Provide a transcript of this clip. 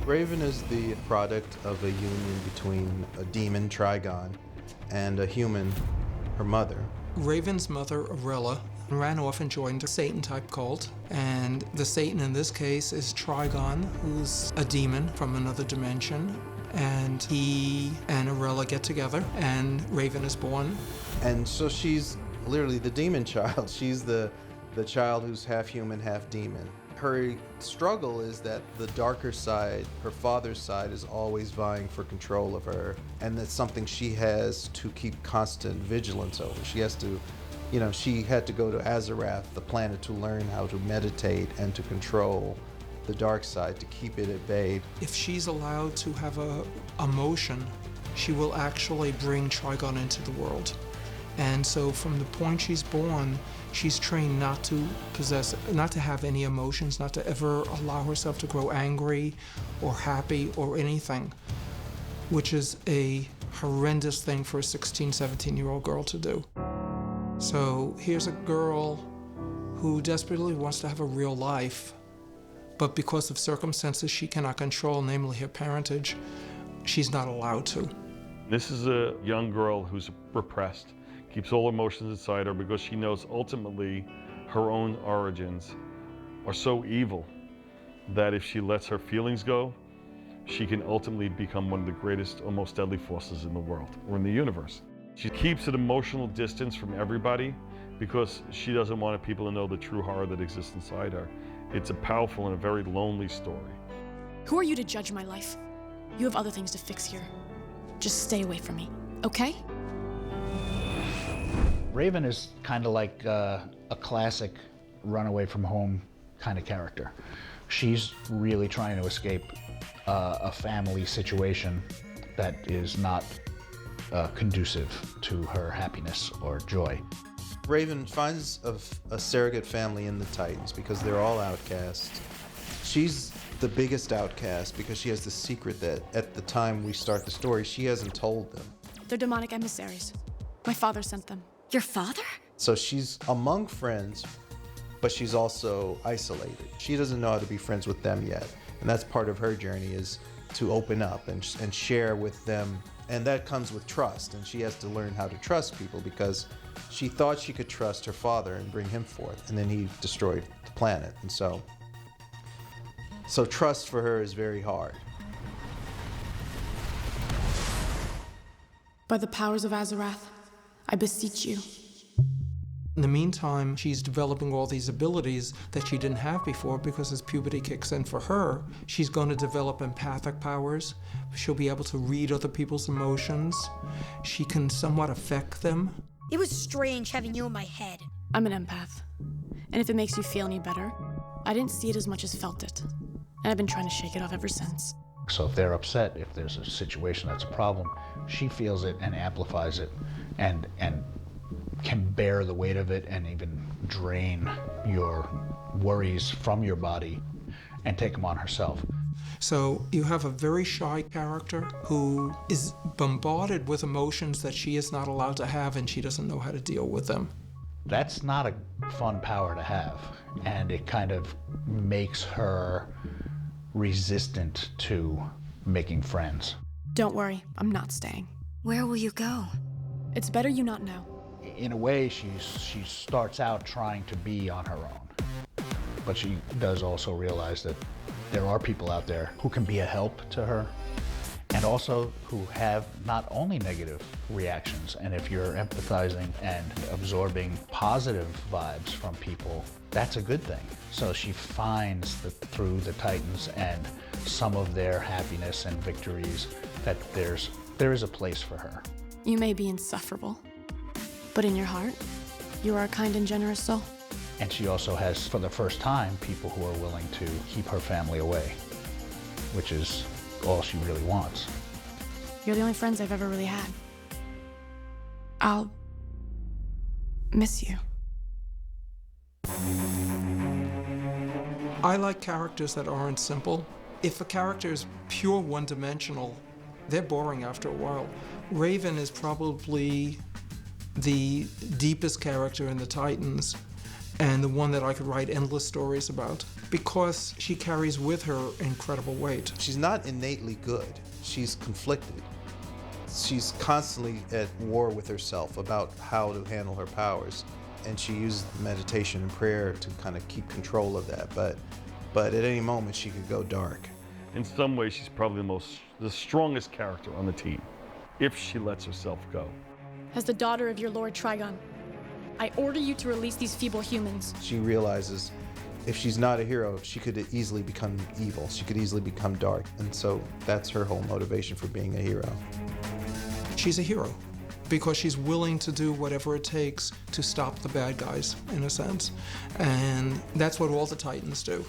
Raven is the product of a union between a demon, Trigon, and a human, her mother. Raven's mother, Arella, ran off and joined a Satan-type cult, and the Satan in this case is Trigon, who's a demon from another dimension, and he and Arella get together, and Raven is born. And so she's literally the demon child. She's the child who's half human, half demon. Her struggle is that the darker side, her father's side, is always vying for control of her, and that's something she has to keep constant vigilance over. She has to, she had to go to Azarath, the planet, to learn how to meditate and to control the dark side, to keep it at bay. If she's allowed to have a emotion, she will actually bring Trigon into the world. And so from the point she's born, she's trained not to have any emotions, not to ever allow herself to grow angry or happy or anything, which is a horrendous thing for a 16, 17-year-old girl to do. So here's a girl who desperately wants to have a real life, but because of circumstances she cannot control, namely her parentage, she's not allowed to. This is a young girl who's repressed, keeps all emotions inside her because she knows ultimately her own origins are so evil that if she lets her feelings go, she can ultimately become one of the greatest or most deadly forces in the world or in the universe. She keeps an emotional distance from everybody because she doesn't want people to know the true horror that exists inside her. It's a powerful and a very lonely story. Who are you to judge my life? You have other things to fix here. Just stay away from me, okay? Raven is kind of like a classic runaway from home kind of character. She's really trying to escape a family situation that is not conducive to her happiness or joy. Raven finds a surrogate family in the Titans because they're all outcasts. She's the biggest outcast because she has the secret that at the time we start the story, she hasn't told them. They're demonic emissaries. My father sent them. Your father? So she's among friends, but she's also isolated. She doesn't know how to be friends with them yet. And that's part of her journey, is to open up and share with them. And that comes with trust. And she has to learn how to trust people because she thought she could trust her father and bring him forth. And then he destroyed the planet. And so trust for her is very hard. By the powers of Azarath, I beseech you. In the meantime, she's developing all these abilities that she didn't have before because as puberty kicks in for her, she's going to develop empathic powers. She'll be able to read other people's emotions. She can somewhat affect them. It was strange having you in my head. I'm an empath. And if it makes you feel any better, I didn't see it as much as felt it. And I've been trying to shake it off ever since. So if they're upset, if there's a situation that's a problem, she feels it and amplifies it and can bear the weight of it and even drain your worries from your body and take them on herself. So you have a very shy character who is bombarded with emotions that she is not allowed to have, and she doesn't know how to deal with them. That's not a fun power to have, and it kind of makes her resistant to making friends. Don't worry, I'm not staying. Where will you go? It's better you not know. In a way, she starts out trying to be on her own, but she does also realize that there are people out there who can be a help to her, and also who have not only negative reactions. And if you're empathizing and absorbing positive vibes from people, that's a good thing. So she finds that through the Titans and some of their happiness and victories that there is a place for her. You may be insufferable, but in your heart, you are a kind and generous soul. And she also has, for the first time, people who are willing to keep her family away, which is all she really wants. You're the only friends I've ever really had. I'll miss you. I like characters that aren't simple. If a character is pure one-dimensional, they're boring after a while. Raven is probably the deepest character in the Titans, and the one that I could write endless stories about, because she carries with her incredible weight. She's not innately good. She's conflicted. She's constantly at war with herself about how to handle her powers. And she uses meditation and prayer to kind of keep control of that. But at any moment, she could go dark. In some ways, she's probably the strongest character on the team, if she lets herself go. As the daughter of your Lord Trigon, I order you to release these feeble humans. She realizes if she's not a hero, she could easily become evil. She could easily become dark. And so that's her whole motivation for being a hero. She's a hero because she's willing to do whatever it takes to stop the bad guys, in a sense. And that's what all the Titans do.